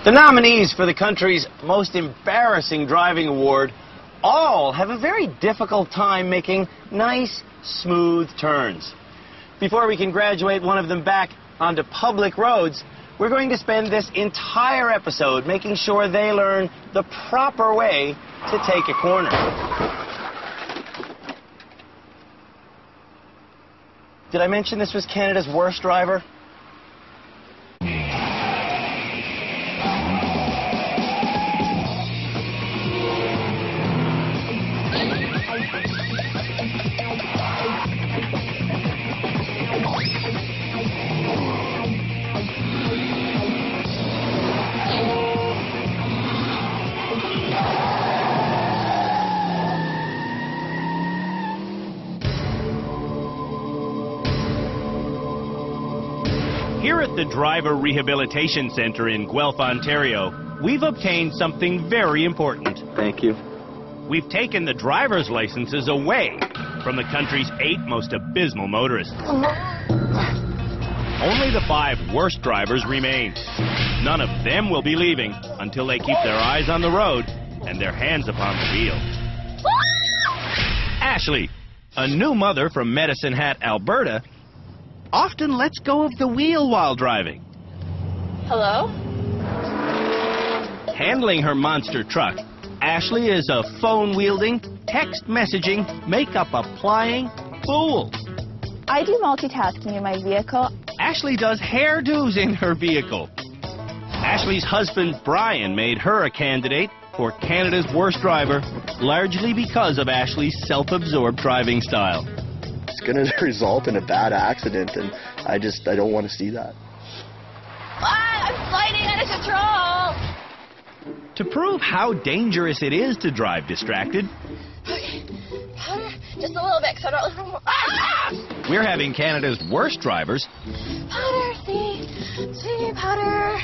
The nominees for the country's most embarrassing driving award all have a very difficult time making nice, smooth turns. Before we can graduate one of them back onto public roads, we're going to spend this entire episode making sure they learn the proper way to take a corner. Did I mention this was Canada's worst driver? Here at the Driver Rehabilitation Center in Guelph, Ontario, we've obtained something very important. Thank you. We've taken the driver's licenses away from the country's 8 most abysmal motorists. Only the 5 worst drivers remain. None of them will be leaving until they keep their eyes on the road and their hands upon the wheel. Ashley, a new mother from Medicine Hat, Alberta, often lets go of the wheel while driving. Hello? Handling her monster truck, Ashley is a phone-wielding, text-messaging, makeup-applying fool. I do multitasking in my vehicle. Ashley does hairdos in her vehicle. Ashley's husband, Brian, made her a candidate for Canada's worst driver, largely because of Ashley's self-absorbed driving style. It's going to result in a bad accident, and I don't want to see that. I'm sliding out of control! To prove how dangerous it is to drive distracted, Okay, powder, just a little bit, because I don't... Ah! we're having Canada's worst drivers Powder, see, powder.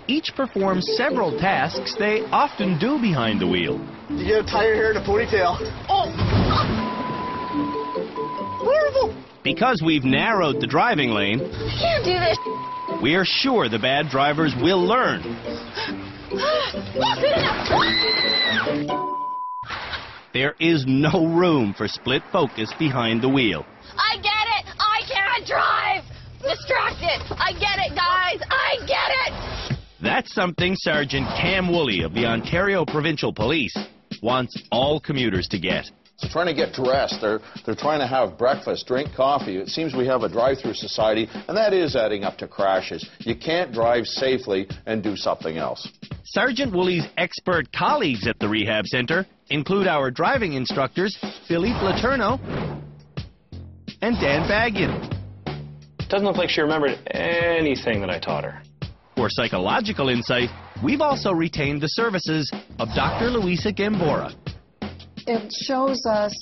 each perform several tasks they often do behind the wheel. You gotta tie your hair in a ponytail. Oh! Horrible! Because we've narrowed the driving lane, I can't do this. we're sure the bad drivers will learn. There is no room for split focus behind the wheel. I get it! I can't drive! Distracted! I get it, guys! I get it! That's something Sergeant Cam Woolley of the Ontario Provincial Police wants all commuters to get. They're trying to get dressed. They're trying to have breakfast, drink coffee. It seems we have a drive-through society, and that is adding up to crashes. You can't drive safely and do something else. Sergeant Woolley's expert colleagues at the rehab center include our driving instructors, Philippe Letourneau and Dan Baggian. Doesn't look like she remembered anything that I taught her. For psychological insight, we've also retained the services of Dr. Luisa Gambora. It shows us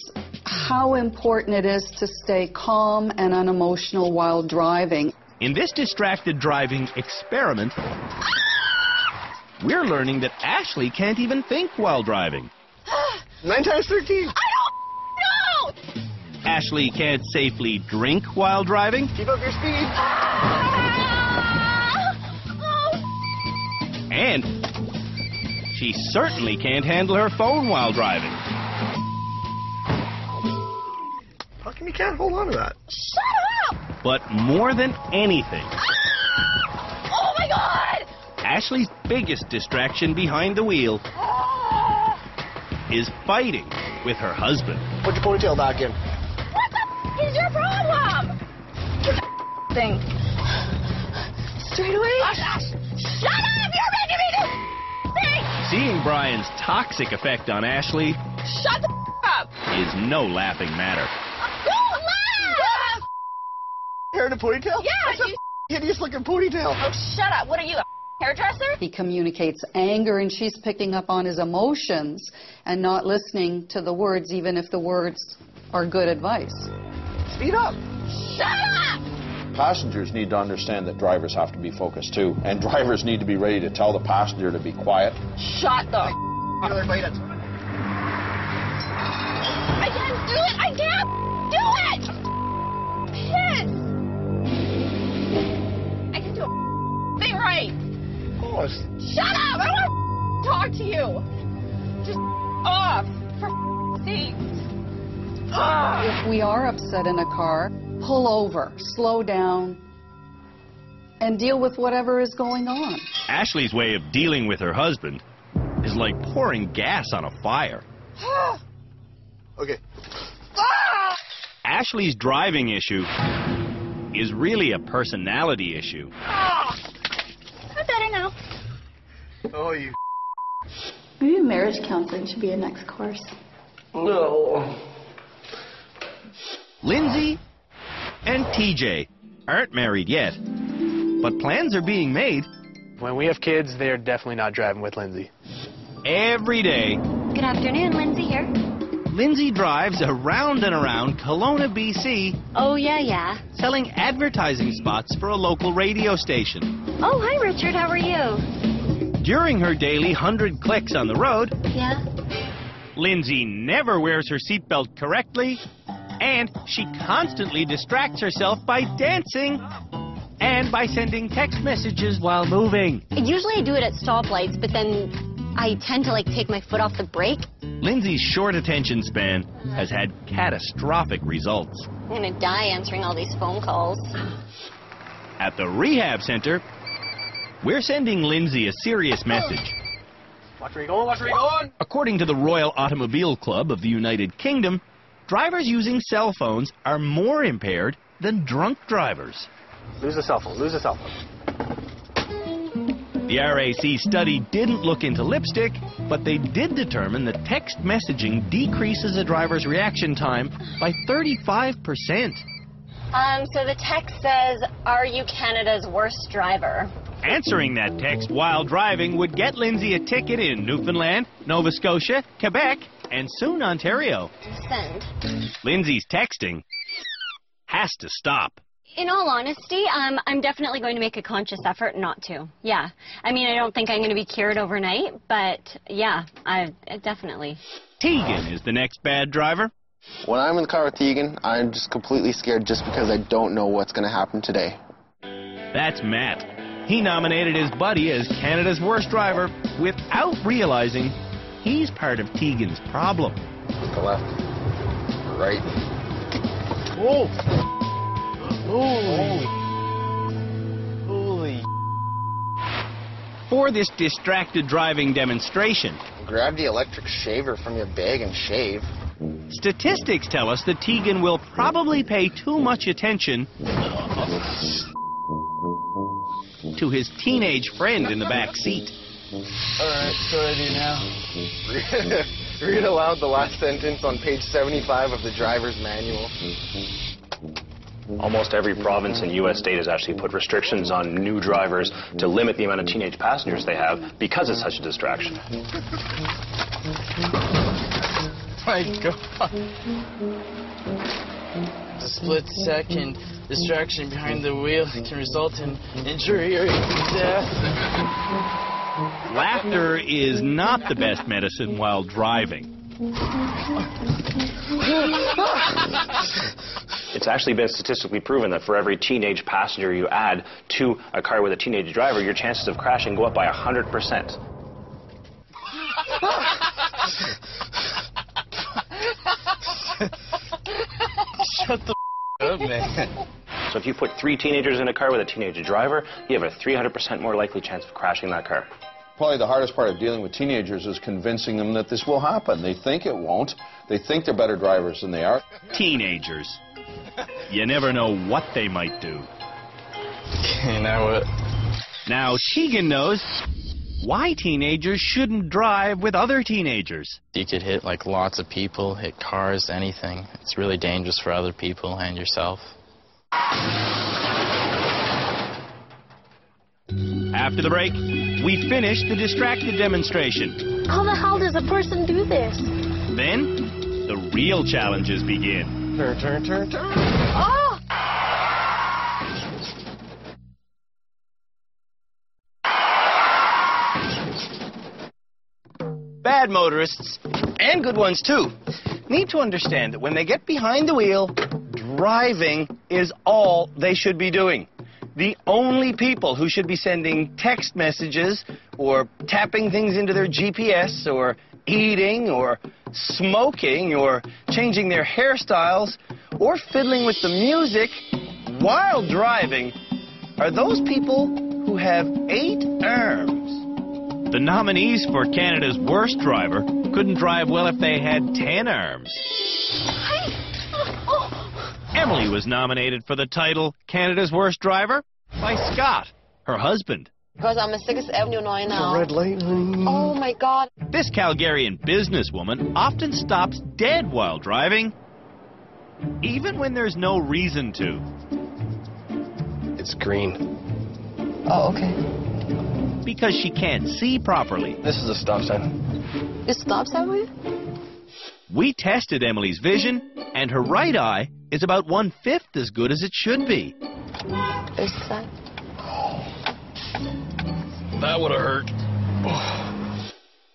how important it is to stay calm and unemotional while driving. In this distracted driving experiment, we're learning that Ashley can't even think while driving. 9 times 13. I don't know! Ashley can't safely drink while driving. Keep up your speed. And she certainly can't handle her phone while driving. How come you can't hold on to that? Shut up! But more than anything, Oh my God! Ashley's biggest distraction behind the wheel is fighting with her husband. Put your ponytail back in. What the is your problem? Thing. Straight away? Shut up! You're making me do thing! Seeing Brian's toxic effect on Ashley Shut the up! is no laughing matter. Don't laugh! Hair in a ponytail? Yeah, That's a hideous looking ponytail. Oh, shut up. What are you, a hairdresser? He communicates anger, and she's picking up on his emotions and not listening to the words, even if the words are good advice. Speed up. Shut up! Passengers need to understand that drivers have to be focused too, and drivers need to be ready to tell the passenger to be quiet. Shut the Another bite at I can't do it! I can't do it! Piss! I can do a thing right. almost. Shut up! I don't want to talk to you. Just off, for sakes. If we are upset in a car, pull over, slow down, and deal with whatever is going on. Ashley's way of dealing with her husband is like pouring gas on a fire. Okay. Ashley's driving issue is really a personality issue. I'm better now. Oh, you. Maybe marriage counseling should be a next course. No. Lindsay and TJ aren't married yet, but plans are being made. When we have kids, they're definitely not driving with Lindsay. Every day, Good afternoon, Lindsay here. Lindsay drives around and around Kelowna, BC, Oh, yeah. selling advertising spots for a local radio station. Oh, hi, Richard. How are you? During her daily 100 clicks on the road, Yeah. Lindsay never wears her seatbelt correctly, and she constantly distracts herself by dancing and by sending text messages while moving. Usually I do it at stoplights, but then I tend to take my foot off the brake. Lindsay's short attention span has had catastrophic results. I'm gonna die answering all these phone calls. At the rehab center, we're sending Lindsay a serious message. Watch where you're going, watch where you're going. According to the Royal Automobile Club of the United Kingdom, drivers using cell phones are more impaired than drunk drivers. Lose the cell phone, lose the cell phone. The RAC study didn't look into lipstick, but they did determine that text messaging decreases a driver's reaction time by 35%. So the text says, "Are you Canada's worst driver?" Answering that text while driving would get Lindsay a ticket in Newfoundland, Nova Scotia, Quebec, and soon Ontario. Send. Lindsay's texting has to stop. In all honesty, I'm definitely going to make a conscious effort not to. Yeah. I mean, I don't think I'm going to be cured overnight, but yeah, I definitely. Tegan is the next bad driver. When I'm in the car with Tegan, I'm just completely scared just because I don't know what's going to happen today. That's Matt. He nominated his buddy as Canada's worst driver without realizing he's part of Tegan's problem. Go left. Right. Whoa! Holy. For this distracted driving demonstration, Grab the electric shaver from your bag and shave. statistics tell us that Tegan will probably pay too much attention to his teenage friend in the back seat. Alright, so what do I do now? Read aloud the last sentence on page 75 of the driver's manual. Almost every province and U.S. state has actually put restrictions on new drivers to limit the amount of teenage passengers they have because it's such a distraction. My God. The split-second distraction behind the wheel can result in injury or even death. Laughter is not the best medicine while driving. It's actually been statistically proven that for every teenage passenger you add to a car with a teenage driver, your chances of crashing go up by 100%. Shut the up, man. So if you put 3 teenagers in a car with a teenage driver, you have a 300% more likely chance of crashing that car. Probably the hardest part of dealing with teenagers is convincing them that this will happen. They think it won't. They think they're better drivers than they are. Teenagers. You never know what they might do. Okay, now what? Now Tegan knows why teenagers shouldn't drive with other teenagers. You could hit lots of people, hit cars, anything. It's really dangerous for other people and yourself. After the break, we finish the distracted demonstration. How the hell does a person do this? Then, the real challenges begin. Turn. Oh! Bad motorists, and good ones too, need to understand that when they get behind the wheel, driving is all they should be doing. The only people who should be sending text messages or tapping things into their GPS or eating or smoking or changing their hairstyles or fiddling with the music while driving are those people who have 8 arms. The nominees for Canada's worst driver couldn't drive well if they had 10 arms. Emily was nominated for the title Canada's Worst Driver by Scott, her husband. Because I'm a 6th Avenue now. The red light. Oh my God. This Calgarian businesswoman often stops dead while driving, even when there's no reason to. It's green. Oh, okay. Because she can't see properly. This is a stop sign. It stops that way? We tested Emily's vision, and her right eye is about 1/5 as good as it should be. Is that? That would have hurt.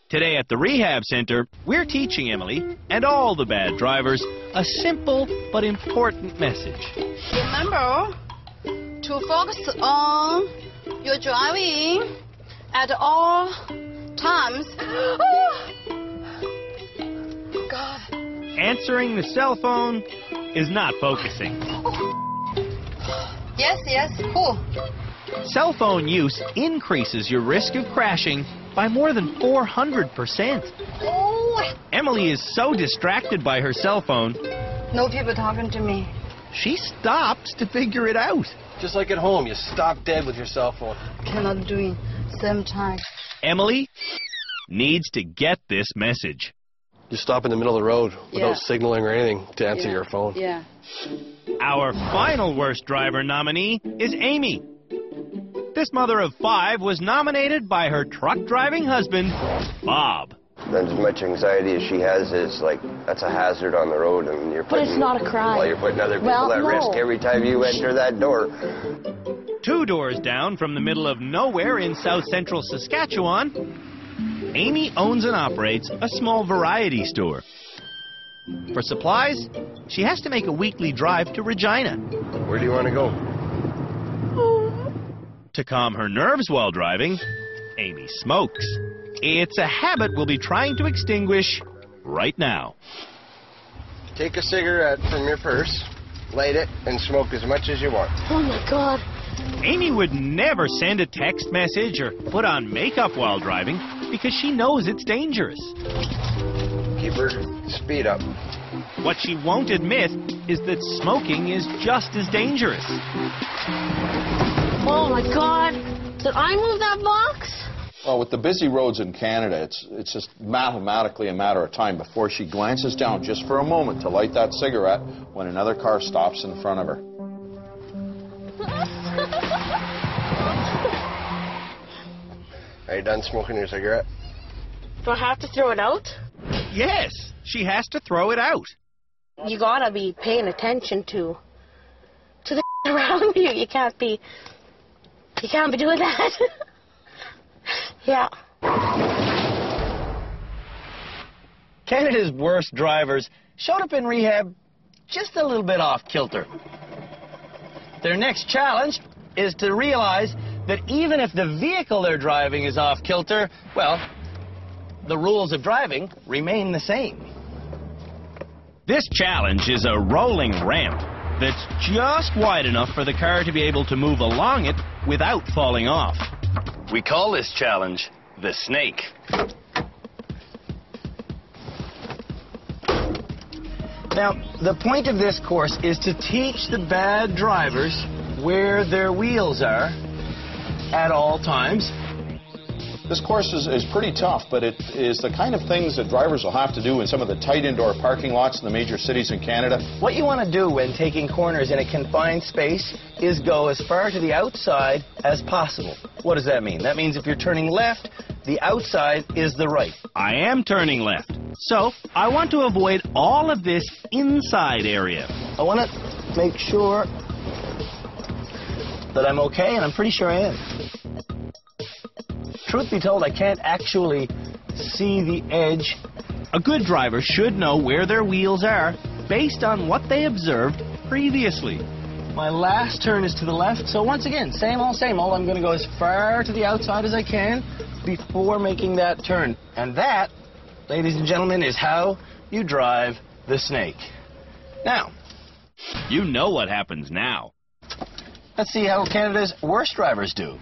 Today at the rehab center, we're teaching Emily and all the bad drivers a simple but important message. Remember to focus on your driving at all times. God. Answering the cell phone is not focusing. Yes, cool. Cell phone use increases your risk of crashing by more than 400%. Oh. Emily is so distracted by her cell phone, No people talking to me. she stops to figure it out. Just like at home, you stop dead with your cell phone. Cannot doing same time. Emily needs to get this message. You stop in the middle of the road without Yeah. signaling or anything to answer your phone. Yeah. Our final worst driver nominee is Amy. This mother of 5 was nominated by her truck-driving husband, Bob. As much anxiety as she has is like, that's a hazard on the road, and you're putting... But it's not a crime. Well, you're putting other people Well, at no. risk every time you enter that door. 2 doors down from the middle of nowhere in south-central Saskatchewan, Amy owns and operates a small variety store. For supplies, she has to make a weekly drive to Regina. Where do you want to go? To calm her nerves while driving, Amy smokes. It's a habit we'll be trying to extinguish right now. Take a cigarette from your purse, light it, and smoke as much as you want. Oh my God. Amy would never send a text message or put on makeup while driving because she knows it's dangerous. Keep her speed up. What she won't admit is that smoking is just as dangerous. Oh my God. Did I move that box? Well, with the busy roads in Canada, it's just mathematically a matter of time before she glances down just for a moment to light that cigarette when another car stops in front of her. Are you done smoking your cigarette? Do I have to throw it out? Yes, she has to throw it out. You gotta be paying attention to the around you. You can't be doing that. Yeah. Canada's worst drivers showed up in rehab just a little bit off kilter. Their next challenge is to realize that even if the vehicle they're driving is off kilter, well, the rules of driving remain the same. This challenge is a rolling ramp that's just wide enough for the car to be able to move along it without falling off. We call this challenge the snake. Now, the point of this course is to teach the bad drivers where their wheels are at all times. This course is pretty tough, but it is the kind of things that drivers will have to do in some of the tight indoor parking lots in the major cities in Canada. What you want to do when taking corners in a confined space is go as far to the outside as possible. What does that mean? That means if you're turning left, the outside is the right. I am turning left, so I want to avoid all of this inside area. I want to make sure that I'm okay, and I'm pretty sure I am. Truth be told, I can't actually see the edge. A good driver should know where their wheels are based on what they observed previously. My last turn is to the left, so once again, same old, same old. I'm going to go as far to the outside as I can before making that turn. And that, ladies and gentlemen, is how you drive the snake. Now, you know what happens now. Let's see how Canada's worst drivers do.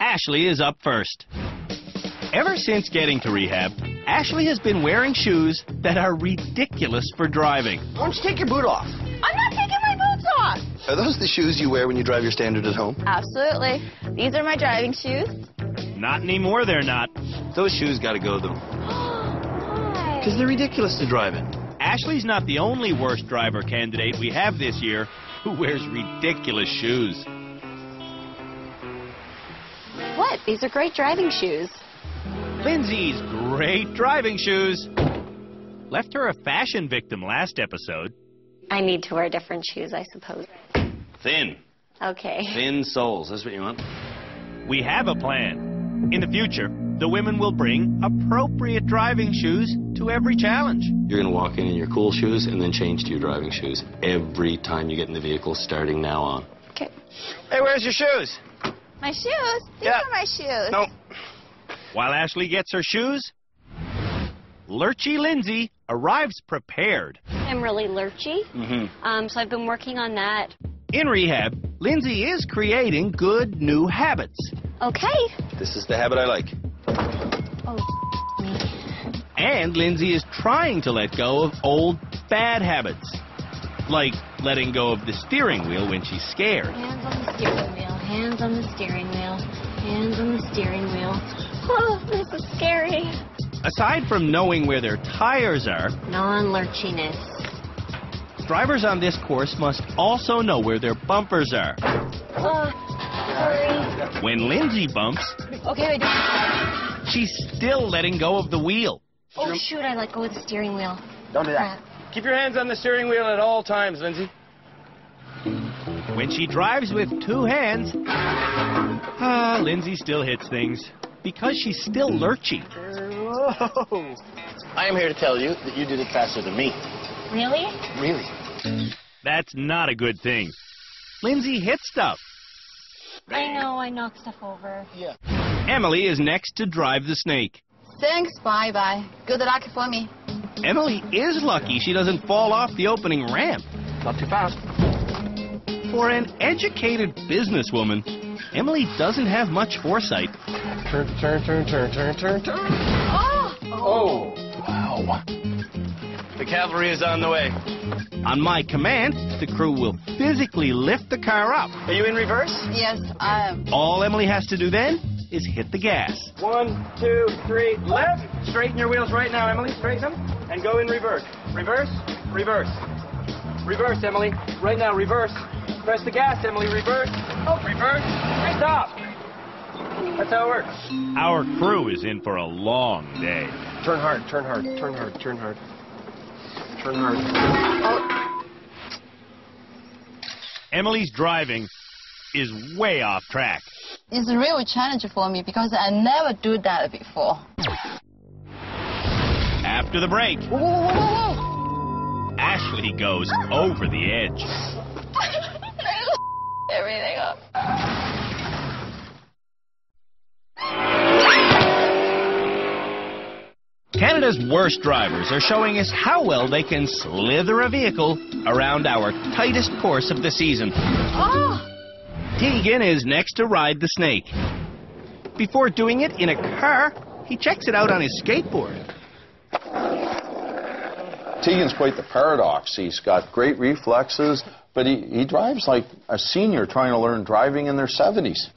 Ashley is up first. Ever since getting to rehab, Ashley has been wearing shoes that are ridiculous for driving. Why don't you take your boot off? I'm not taking my boots off. Are those the shoes you wear when you drive your Standard at home? Absolutely. These are my driving shoes. Not anymore, they're not. Those shoes got to go, though. Why? Because they're ridiculous to drive in. Ashley's not the only worst driver candidate we have this year who wears ridiculous shoes. What? These are great driving shoes. Lindsay's great driving shoes left her a fashion victim last episode. I need to wear different shoes, I suppose. Thin. Okay. Thin soles. That's what you want. We have a plan. In the future, the women will bring appropriate driving shoes to every challenge. You're going to walk in your cool shoes and then change to your driving shoes every time you get in the vehicle starting now on. Okay. Hey, where's your shoes? My shoes? These are my shoes. No. While Ashley gets her shoes, Lurchy Lindsay arrives prepared. I'm really lurchy, so I've been working on that. In rehab, Lindsay is creating good new habits. Okay. This is the habit I like. Oh, And Lindsay is trying to let go of old bad habits, like letting go of the steering wheel when she's scared. Hands on the steering wheel, hands on the steering wheel, hands on the steering wheel. Oh, this is scary. Aside from knowing where their tires are, Non-lurchiness. drivers on this course must also know where their bumpers are. Oh, sorry. When Lindsay bumps, Okay, wait. she's still letting go of the wheel. Oh, shoot, I let go of the steering wheel. Don't do that. Keep your hands on the steering wheel at all times, Lindsay. When she drives with two hands, Lindsay still hits things because she's still lurchy. Whoa. I am here to tell you that you did it faster than me. Really? Really? That's not a good thing. Lindsay hit stuff. I know, I knocked stuff over. Yeah. Emily is next to drive the snake. Thanks, bye-bye. Good luck for me. Emily is lucky she doesn't fall off the opening ramp. Not too fast. For an educated businesswoman, Emily doesn't have much foresight. Turn. Oh! Wow. The cavalry is on the way. On my command, the crew will physically lift the car up. Are you in reverse? Yes, I am. All Emily has to do then is hit the gas. 1, 2, 3, left. Straighten your wheels right now, Emily. Straighten them. And go in reverse. Reverse, reverse. Reverse, Emily. Right now, reverse. Press the gas, Emily. Reverse. Oh, reverse. Stop. That's how it works. Our crew is in for a long day. Turn hard. Turn hard. Emily's driving is way off track. It's a real challenge for me because I never do that before. After the break, Whoa. Ashley goes over the edge. Everything up. Canada's worst drivers are showing us how well they can slither a vehicle around our tightest course of the season. Oh! Tegan is next to ride the snake. Before doing it in a car, he checks it out on his skateboard. Tegan's quite the paradox. He's got great reflexes, but he drives like a senior trying to learn driving in their 70s.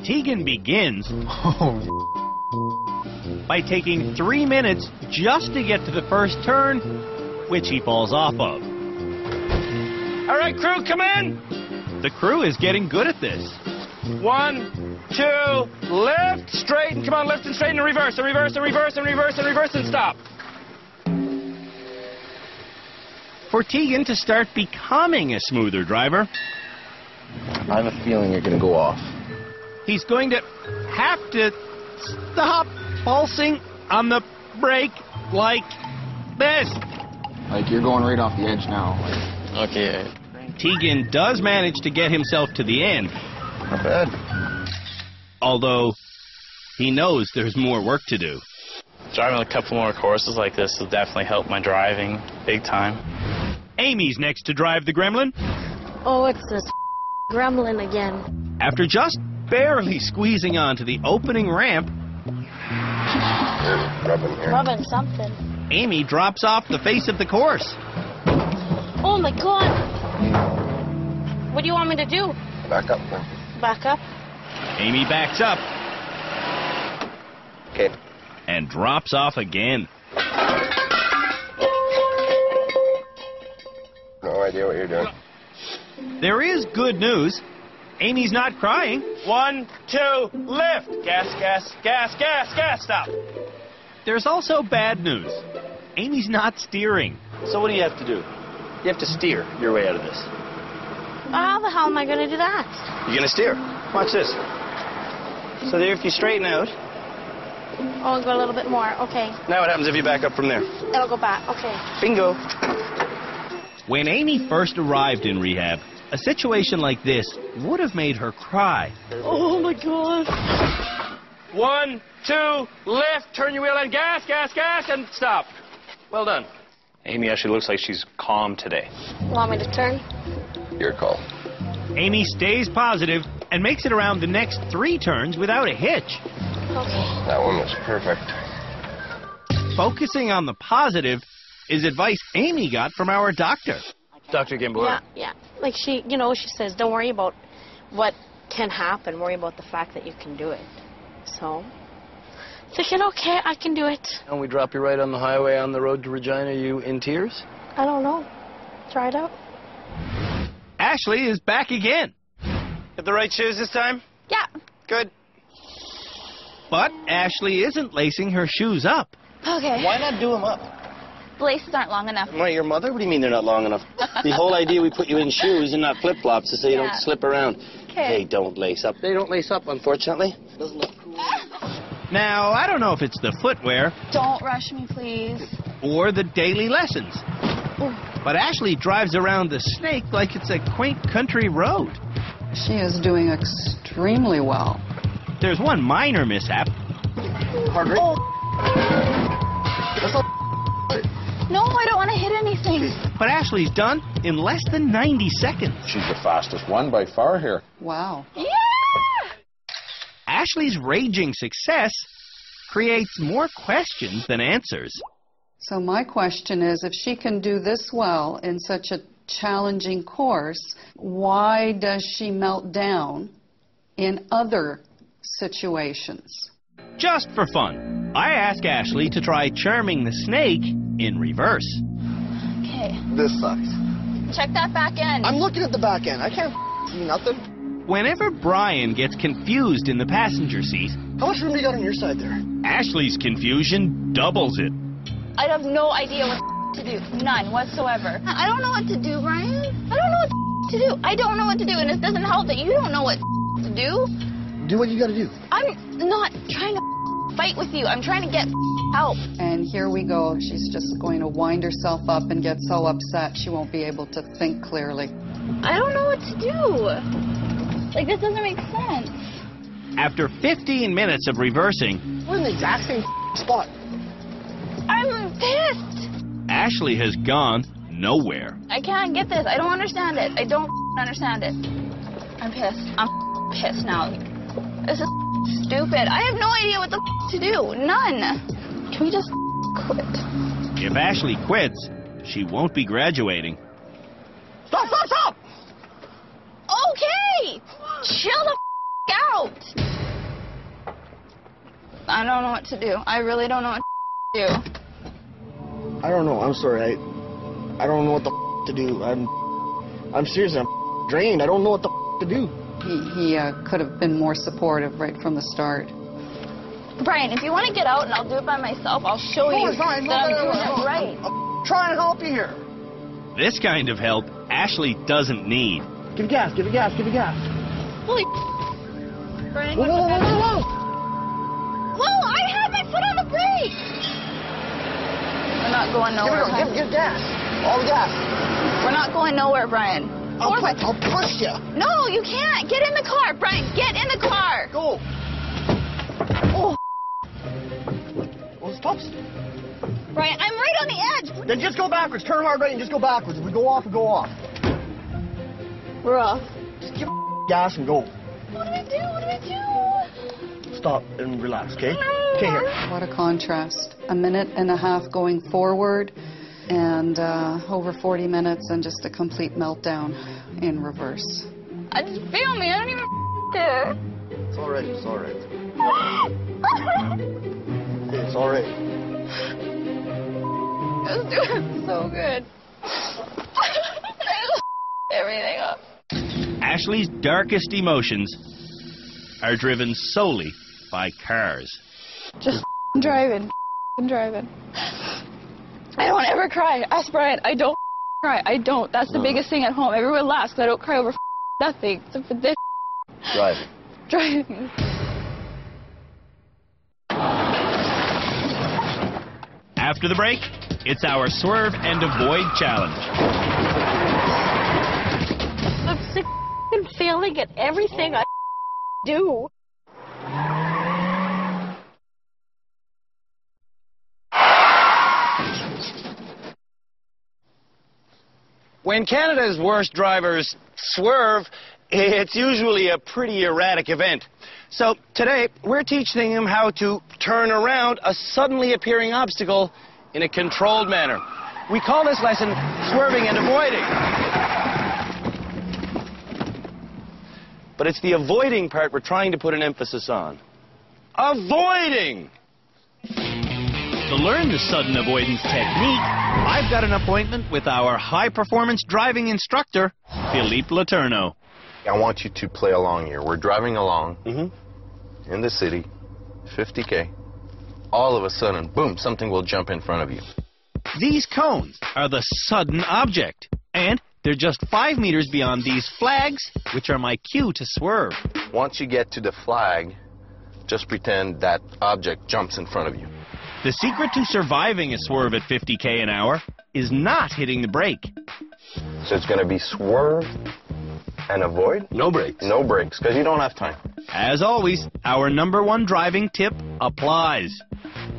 Tegan begins by taking 3 minutes just to get to the first turn, which he falls off of. All right, crew, come in. The crew is getting good at this. 1, 2, left, straighten. Come on, left and straighten, and reverse, and reverse, and reverse, and reverse, and reverse, and stop. For Tegan to start becoming a smoother driver, I have a feeling you're going to go off. he's going to have to stop pulsing on the brake like this. Like, you're going right off the edge now. Okay. Tegan does manage to get himself to the end. Not bad. Although, he knows there's more work to do. Driving a couple more courses like this will definitely help my driving big time. Amy's next to drive the Gremlin. Oh, it's this gremlin again. After just barely squeezing onto the opening ramp, Rubbing something. Amy drops off the face of the course. Oh my God. What do you want me to do? Back up, then. Back up? Amy backs up. Okay. And drops off again. No idea what you're doing. There is good news. Amy's not crying. 1, 2, lift. Gas, gas, gas, gas, gas, stop. There's also bad news. Amy's not steering. So what do you have to do? You have to steer your way out of this. How the hell am I going to do that? You're going to steer. Watch this. So there, if you straighten out. Oh, I'll go a little bit more. Okay. Now what happens if you back up from there? It'll go back. Okay. Bingo. When Amy first arrived in rehab, a situation like this would have made her cry. Oh, my God. 1, 2, lift. Turn your wheel and gas, gas, gas, and stop. Well done. Amy actually looks like she's calm today. Want me to turn? Your call. Amy stays positive and makes it around the next 3 turns without a hitch. Okay. That one was perfect. Focusing on the positive is advice Amy got from our doctor. Dr. Gimbo. Yeah. Like she says, don't worry about what can happen. Worry about the fact that you can do it. So, thinking, okay, I can do it. And we drop you right on the highway on the road to Regina. You in tears? I don't know. Try it out. Ashley is back again. Got the right shoes this time? Yeah. Good. But Ashley isn't lacing her shoes up. Okay. Why not do them up? The laces aren't long enough. Am I your mother? What do you mean they're not long enough? The whole idea we put you in shoes and not flip-flops is so you don't slip around. Okay. They don't lace up. They don't lace up, unfortunately. Doesn't look cool. Now, I don't know if it's the footwear Don't rush me, please. or the daily lessons, but Ashley drives around the snake like it's a quaint country road. She is doing extremely well. There's one minor mishap. Hard rate. No, I don't want to hit anything. But Ashley's done in less than 90 seconds. She's the fastest one by far here. Wow. Yeah! Ashley's raging success creates more questions than answers. So my question is, if she can do this well in such a challenging course, why does she melt down in other situations? Just for fun, I ask Ashley to try charming the snake in reverse. Okay. This sucks. Check that back end. I'm looking at the back end. I can't see nothing. Whenever Brian gets confused in the passenger seat, How much room do you got on your side there? Ashley's confusion doubles it. I have no idea what to do. None whatsoever. I don't know what to do, Brian. I don't know what to do. I don't know what to do, and it doesn't help that you don't know what to do. Do what you got to do. I'm not trying to fight with you. I'm trying to get help. And here we go. She's just going to wind herself up and get so upset she won't be able to think clearly. I don't know what to do. Like, this doesn't make sense. After 15 minutes of reversing, We're in the exact same spot. I'm pissed. Ashley has gone nowhere. I can't get this. I don't understand it. I don't understand it. I'm pissed. I'm pissed now. This is stupid. I have no idea what the to do. None. Can we just quit? If Ashley quits, she won't be graduating. Stop, stop, stop! Okay! Chill the out! I don't know what to do. I really don't know what to do. I don't know. I'm sorry. I don't know what the to do. I'm serious. I'm drained. I don't know what the to do. He could have been more supportive right from the start. Brian, if you want to get out and I'll do it by myself, I'll show you that I'm doing it right. I'm trying to help you here. This kind of help Ashley doesn't need. Give it gas, give it gas, give it gas. Holy Brian, Whoa, whoa, whoa, whoa, whoa. Whoa, I had my foot on the brake. We're not going nowhere. Give gas. All the gas. We're not going nowhere, Brian. I'll push you. No, you can't. Get in the car, Brian. Get in the car. Go. Oh. Well, stop. Brian, I'm right on the edge. Then just go backwards. Turn hard right and just go backwards. If we go off, we go off. We're off. Just give gas and go. What do we do? What do we do? Stop and relax, okay? Okay, here. What a contrast. A minute and a half going forward and over 40 minutes and just a complete meltdown in reverse. I just feel me. I don't even care. It's all right. It's all right. It's all right. I was doing so good. Everything up. Ashley's darkest emotions are driven solely by cars. Just driving. Driving. I don't ever cry. Ask Brian. I don't cry. I don't. That's the biggest thing at home. Everyone laughs because I don't cry over nothing except for this. Driving. Driving. After the break, it's our Swerve and Avoid Challenge. I'm sick of failing at everything I do. When Canada's worst drivers swerve, it's usually a pretty erratic event. So today, we're teaching them how to turn around a suddenly appearing obstacle in a controlled manner. We call this lesson swerving and avoiding. But it's the avoiding part we're trying to put an emphasis on. Avoiding! To learn the sudden avoidance technique, I've got an appointment with our high-performance driving instructor, Philippe Letourneau. I want you to play along here. We're driving along in the city, 50K. All of a sudden, boom, something will jump in front of you. These cones are the sudden object, and they're just 5 meters beyond these flags, which are my cue to swerve. Once you get to the flag, just pretend that object jumps in front of you. The secret to surviving a swerve at 50K an hour is not hitting the brake. So it's going to be swerve and avoid? No brakes. No brakes, because you don't have time. As always, our #1 driving tip applies.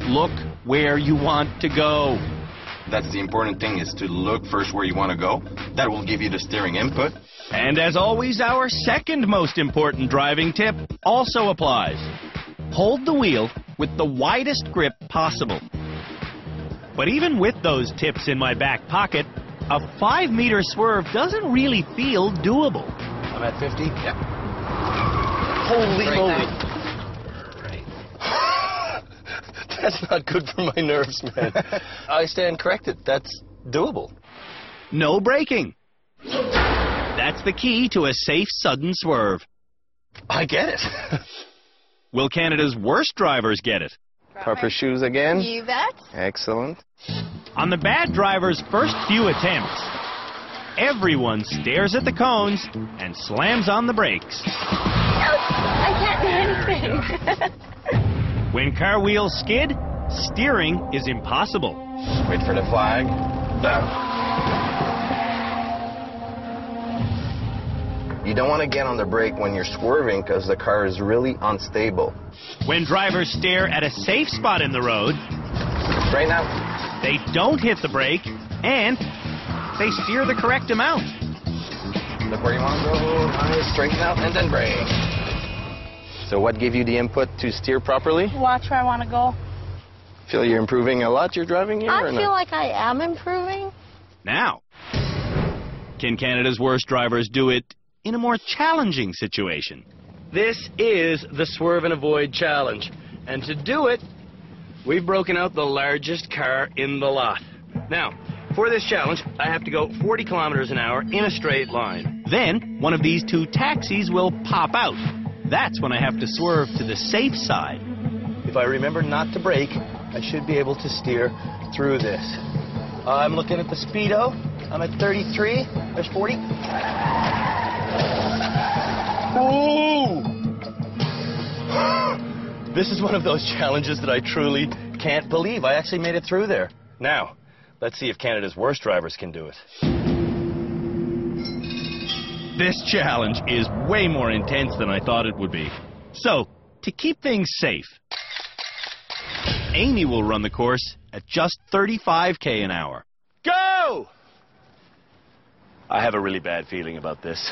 Look where you want to go. That's the important thing, is to look first where you want to go. That will give you the steering input. And as always, our second most important driving tip also applies. Hold the wheel with the widest grip possible. But even with those tips in my back pocket, a 5-meter swerve doesn't really feel doable. I'm at 50? Yeah. Holy moly. That's not good for my nerves, man. I stand corrected. That's doable. No braking. That's the key to a safe, sudden swerve. I get it. Will Canada's worst drivers get it? Proper shoes again. You bet. Excellent. On the bad driver's first few attempts, everyone stares at the cones and slams on the brakes. I can't do anything. When car wheels skid, steering is impossible. Wait for the flag. You don't want to get on the brake when you're swerving because the car is really unstable. When drivers stare at a safe spot in the road, right now, they don't hit the brake and they steer the correct amount. Look where you want to go, nice, straighten out, and then brake. So what gave you the input to steer properly? Watch where I want to go. Feel you're improving a lot, you're driving here, I or feel not? like I am improving. Now, can Canada's worst drivers do it in a more challenging situation? This is the Swerve and Avoid Challenge. And to do it, we've broken out the largest car in the lot. Now, for this challenge, I have to go 40 kilometers an hour in a straight line. Then, one of these 2 taxis will pop out. That's when I have to swerve to the safe side. If I remember not to brake, I should be able to steer through this. I'm looking at the speedo. I'm at 33. There's 40. Ooh! This is one of those challenges that I truly can't believe. I actually made it through there. Now, let's see if Canada's worst drivers can do it. This challenge is way more intense than I thought it would be. So, to keep things safe, Amy will run the course at just 35k an hour. Go! I have a really bad feeling about this.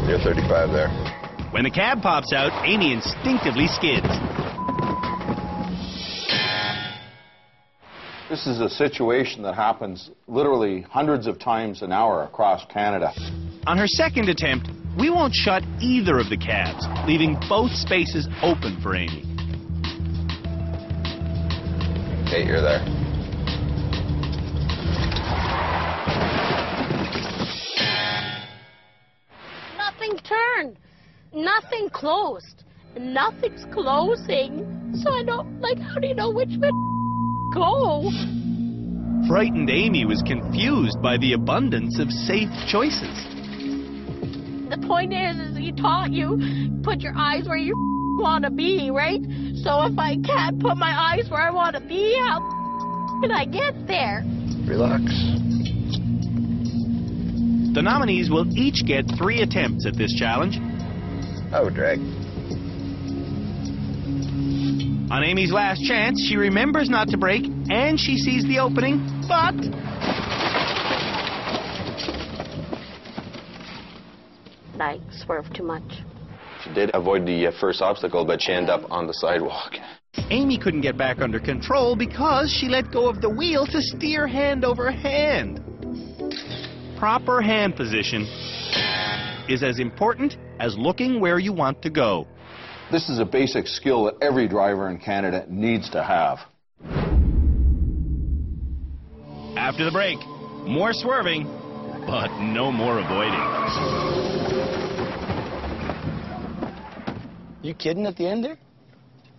You're 35 there. When the cab pops out, Amy instinctively skids. This is a situation that happens literally hundreds of times an hour across Canada. On her second attempt, we won't shut either of the cabs, leaving both spaces open for Amy. Okay, you're there. Nothing turned. Nothing closed. Nothing's closing. So I don't, like, how do you know which way to go? Frightened Amy was confused by the abundance of safe choices. The point is he taught you, put your eyes where you want to be, right? So if I can't put my eyes where I want to be, how can I get there? Relax. The nominees will each get 3 attempts at this challenge. Oh, drag. On Amy's last chance, she remembers not to brake, and she sees the opening, but... I swerved too much. She did avoid the first obstacle, but she ended up on the sidewalk. Amy couldn't get back under control because she let go of the wheel to steer hand over hand. Proper hand position is as important as looking where you want to go. This is a basic skill that every driver in Canada needs to have. After the break, more swerving, but no more avoiding. You kidding at the end there?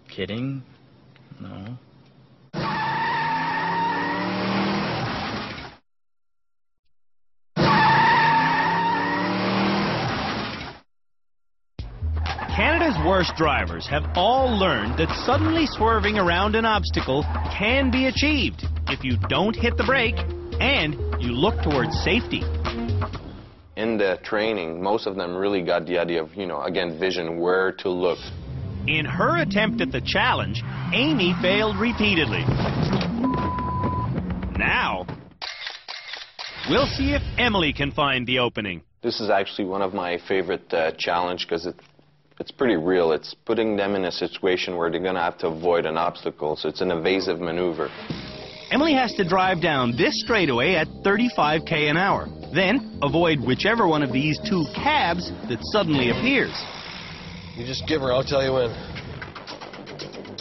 Kidding? No. Canada's worst drivers have all learned that suddenly swerving around an obstacle can be achieved if you don't hit the brake and you look towards safety. In the training, most of them really got the idea of, again, vision, where to look. In her attempt at the challenge, Amy failed repeatedly. Now, we'll see if Emily can find the opening. This is actually one of my favorite challenge because it's pretty real. It's putting them in a situation where they're going to have to avoid an obstacle, so it's an evasive maneuver. Emily has to drive down this straightaway at 35k an hour, then avoid whichever one of these 2 cabs that suddenly appears. You just give her, I'll tell you when.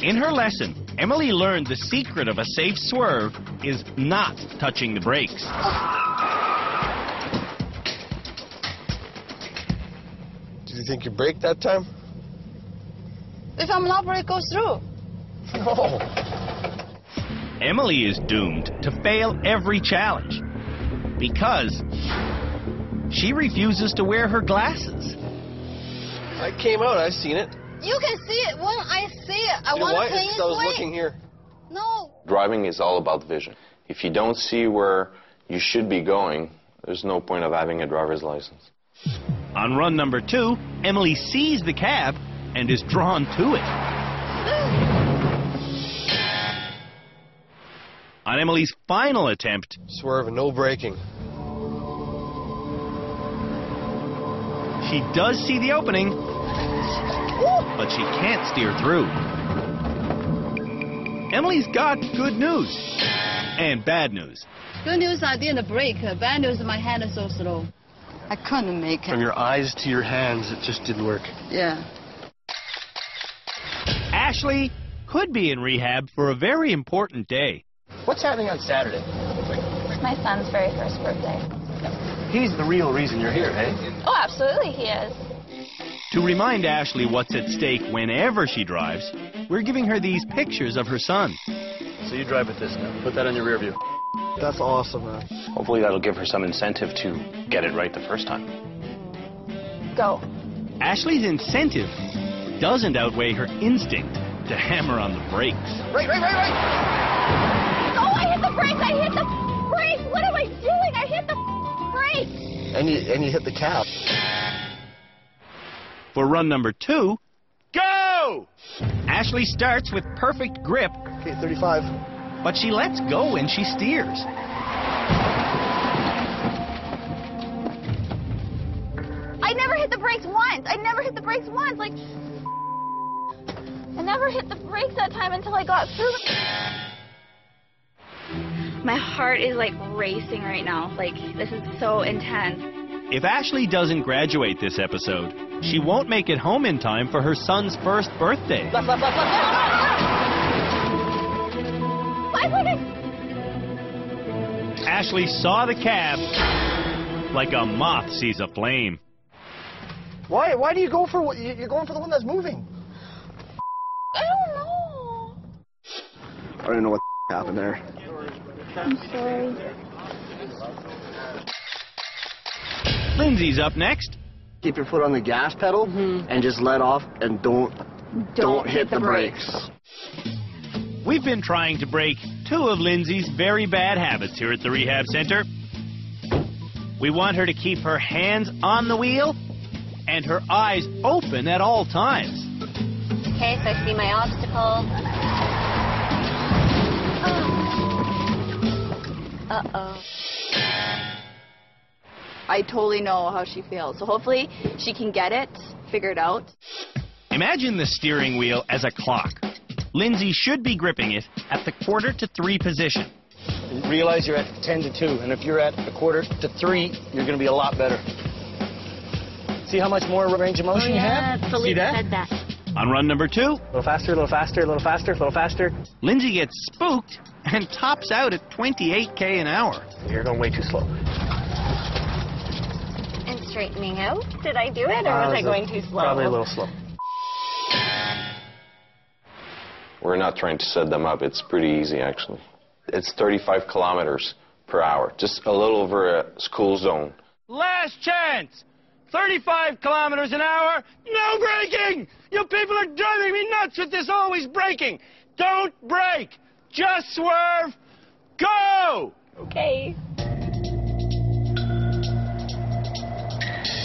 In her lesson, Emily learned the secret of a safe swerve is not touching the brakes. Did you think you braked that time? If I'm not brake goes through. No. Emily is doomed to fail every challenge because she refuses to wear her glasses. I came out, I seen it. You can see it when I see it. I You know want why? to clean It's it 'cause I was away. looking here. No. Driving is all about vision. If you don't see where you should be going, there's no point of having a driver's license. On run number 2, Emily sees the cab and is drawn to it. On Emily's final attempt, Swerving, no braking. she does see the opening, but she can't steer through. Emily's got good news and bad news. Good news, I didn't brake. Bad news, my hand is so slow. I couldn't make it. From your eyes to your hands, it just didn't work. Yeah. Ashley could be in rehab for a very important day. What's happening on Saturday? My son's very first birthday. He's the real reason you're here, eh? Oh, absolutely he is. To remind Ashley what's at stake whenever she drives, we're giving her these pictures of her son. So you drive with this now. Put that on your rear view. That's awesome, man. Hopefully that'll give her some incentive to get it right the first time. Go. Ashley's incentive doesn't outweigh her instinct to hammer on the brakes. Right. Oh, I hit the brakes! I hit the brakes! What am I doing? I hit the brakes! brakes! And you hit the cap. For run number 2, go! Ashley starts with perfect grip. Okay, 35. But she lets go when she steers. I never hit the brakes once. Like, I never hit the brakes that time until I got through. My heart is like racing right now. Like, this is so intense. If Ashley doesn't graduate this episode, she won't make it home in time for her son's first birthday. Left, left, left, left, left. 5 seconds. Ashley saw the cab like a moth sees a flame. Why do you go for what? You're going for the one that's moving. I don't know. I don't know what happened there. I'm sorry. Lindsay's up next. Keep your foot on the gas pedal and just let off and don't hit the brakes. We've been trying to break 2 of Lindsay's very bad habits here at the rehab center. We want her to keep her hands on the wheel and her eyes open at all times. Okay, so I see my obstacle. Uh-oh. I totally know how she feels. So hopefully she can get it figured out. Imagine the steering wheel as a clock. Lindsay should be gripping it at the 2:45 position. Realize you're at 10 to 2, and if you're at 2:45 to 3, you're going to be a lot better. See how much more range of motion you have? See that? Said that. On run number 2, A little faster, a little faster, a little faster, a little faster. Lindsay gets spooked and tops out at 28k an hour. You're going way too slow. And straightening out. Did I do it, or was I going too slow? Probably a little slow. We're not trying to set them up. It's pretty easy, actually. It's 35 kilometers per hour, just a little over a school zone. Last chance! 35 kilometers an hour, no braking! You people are driving me nuts with this always braking. Don't brake. Just swerve. Go! Okay.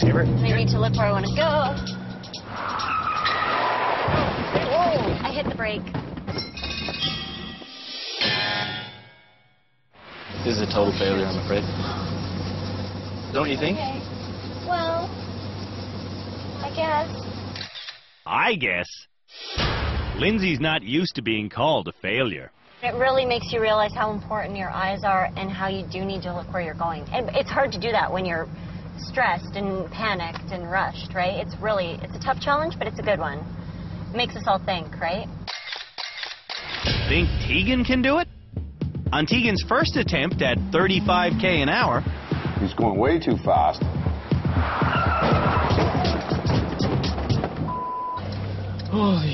Favorite? I need to look where I want to go. Whoa! I hit the brake. This is a total failure, I'm afraid. Don't you think? Okay. Well, I guess. Lindsay's not used to being called a failure. It really makes you realize how important your eyes are and how you do need to look where you're going. And it's hard to do that when you're stressed and panicked and rushed, right? It's a tough challenge, but it's a good one. It makes us all think, right? Think Tegan can do it? On Tegan's first attempt at 35k an hour, He's going way too fast. Holy.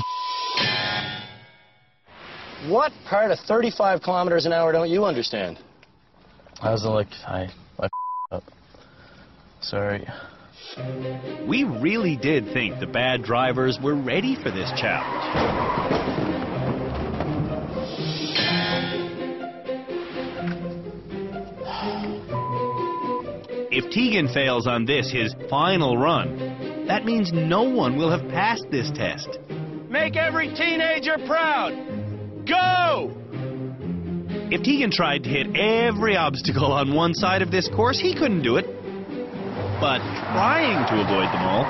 What part of 35 kilometers an hour don't you understand? I was like, I up. Sorry. we really did think the bad drivers were ready for this challenge. If Tegan fails on this, his final run, that means no one will have passed this test. Make every teenager proud. Go! If Tegan tried to hit every obstacle on one side of this course, he couldn't do it. But trying to avoid them all,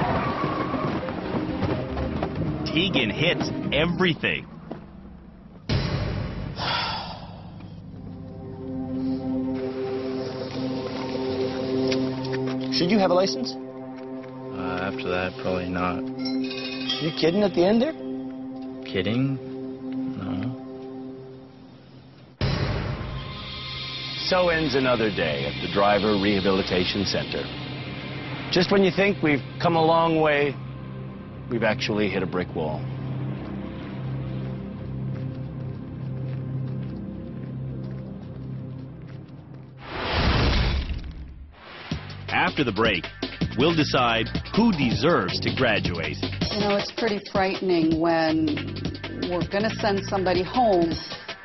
Tegan hits everything. Should you have a license? After that, probably not. You kidding at the end there? Kidding? No. So ends another day at the Driver Rehabilitation Center. Just when you think we've come a long way, we've actually hit a brick wall. After the break, we'll decide who deserves to graduate. You know, it's pretty frightening when we're going to send somebody home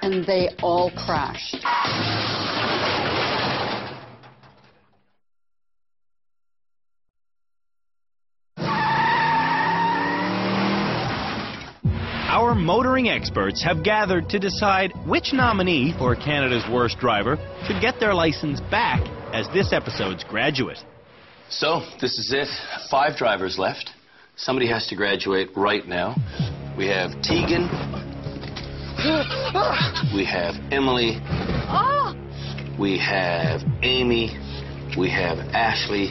and they all crashed. 4 motoring experts have gathered to decide which nominee for Canada's worst driver should get their license back as this episode's graduate. So, this is it. 5 drivers left. Somebody has to graduate right now. We have Tegan. We have Emily. We have Amy. We have Ashley.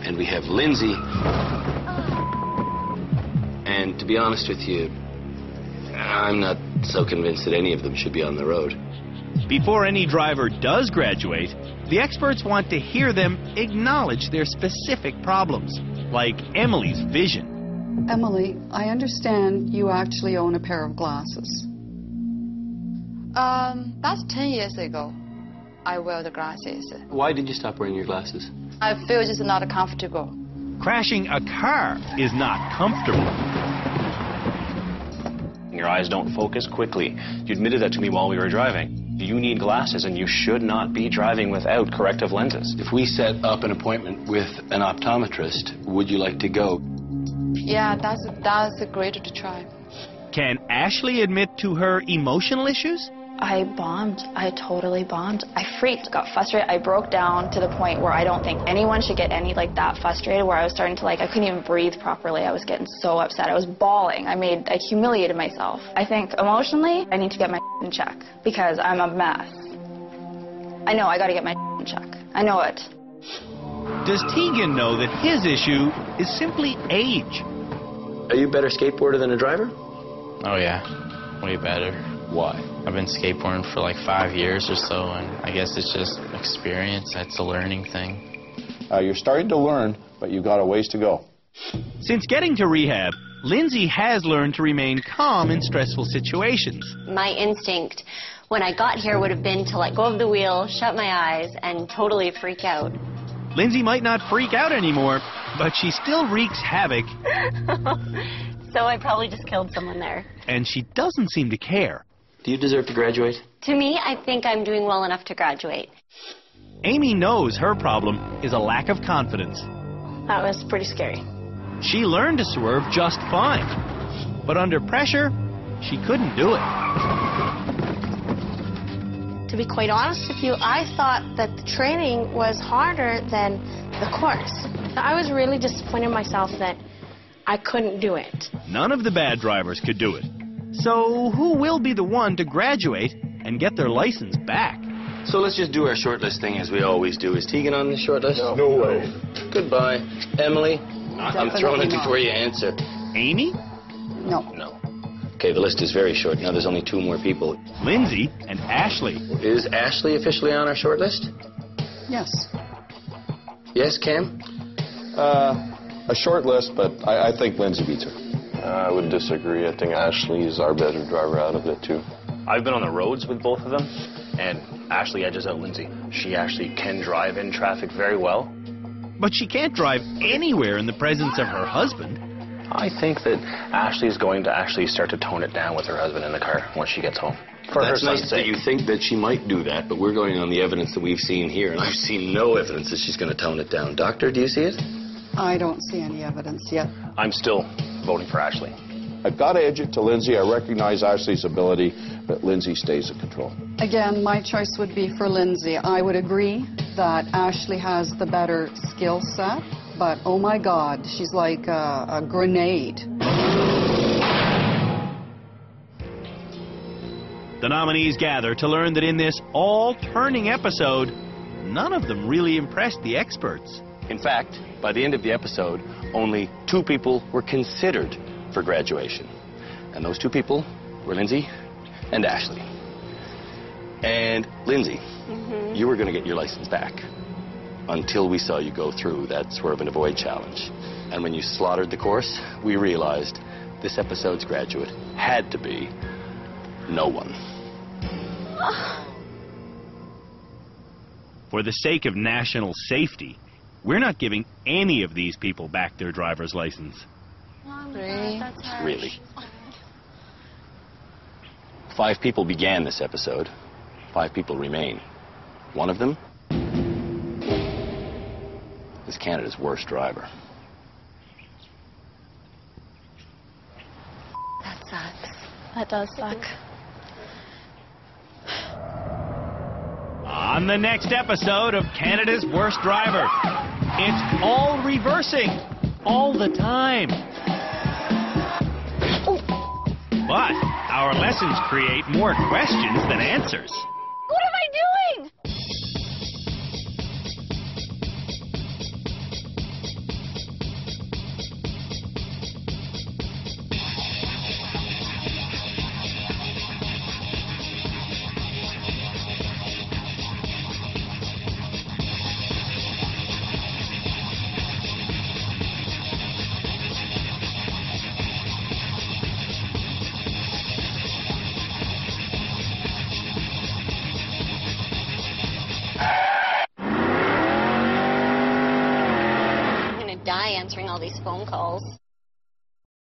And we have Lindsay. And to be honest with you, I'm not so convinced that any of them should be on the road. Before any driver does graduate, the experts want to hear them acknowledge their specific problems, like Emily's vision. Emily, I understand you actually own a pair of glasses. That's 10 years ago. I wear the glasses. Why did you stop wearing your glasses? I feel just not comfortable. Crashing a car is not comfortable. Your eyes don't focus quickly. You admitted that to me while we were driving. You need glasses, and you should not be driving without corrective lenses. If we set up an appointment with an optometrist, would you like to go? Yeah, that's great to try. Can Ashley admit to her emotional issues? I bombed. I totally bombed. I freaked, got frustrated. I broke down to the point where I don't think anyone should get that frustrated, where I was starting to, I couldn't even breathe properly. I was getting so upset. I was bawling. I humiliated myself. I think emotionally, I need to get my in check because I'm a mess. I know I got to get my in check. I know it. Does Tegan know that his issue is simply age? Are you a better skateboarder than a driver? Oh, yeah. Way better. Why? I've been skateboarding for like 5 years or so, and I guess it's just experience. It's a learning thing. You're starting to learn, but you've got a ways to go. Since getting to rehab, Lindsay has learned to remain calm in stressful situations. My instinct when I got here would have been to let go of the wheel, shut my eyes, and totally freak out. Lindsay might not freak out anymore, but she still wreaks havoc. So I probably just killed someone there. And she doesn't seem to care. Do you deserve to graduate? To me, I think I'm doing well enough to graduate. Amy knows her problem is a lack of confidence. That was pretty scary. She learned to swerve just fine, but under pressure, she couldn't do it. To be quite honest with you, I thought that the training was harder than the course. I was really disappointed in myself that I couldn't do it. None of the bad drivers could do it. So who will be the one to graduate and get their license back? So let's just do our shortlist thing as we always do. Is Tegan on the shortlist? No way. Goodbye. Emily? I'm throwing it before you answer. Amy? No. No. Okay, the list is very short. Now there's only 2 more people. Lindsay and Ashley. Is Ashley officially on our shortlist? Yes. Yes, Cam? A short list, but I think Lindsay beats her. I would disagree. I think Ashley is our better driver out of the 2. I've been on the roads with both of them, and Ashley edges out Lindsay. She actually can drive in traffic very well. But she can't drive anywhere in the presence of her husband. I think that Ashley's going to actually start to tone it down with her husband in the car once she gets home. For That's her nice son's that sake. you think that she might do that, but we're going on the evidence that we've seen here, and I've seen no evidence that she's going to tone it down. Doctor, do you see it? I don't see any evidence yet. I'm still voting for Ashley. I've got to edge it to Lindsay. I recognize Ashley's ability, but Lindsay stays in control. Again, my choice would be for Lindsay. I would agree that Ashley has the better skill set, but oh my God, she's like a grenade. The nominees gather to learn that in this all-turning episode, none of them really impressed the experts. In fact, by the end of the episode, only 2 people were considered for graduation. And those 2 people were Lindsay and Ashley. And Lindsay, you were going to get your license back until we saw you go through that swerve and avoid challenge. And when you slaughtered the course, we realized this episode's graduate had to be no one. For the sake of national safety, we're not giving any of these people back their driver's license. Really? 5 people began this episode. 5 people remain. One of them is Canada's worst driver. That That does suck. On the next episode of Canada's Worst Driver, it's all reversing, all the time. But our lessons create more questions than answers. What am I doing? I'm gonna die answering all these phone calls.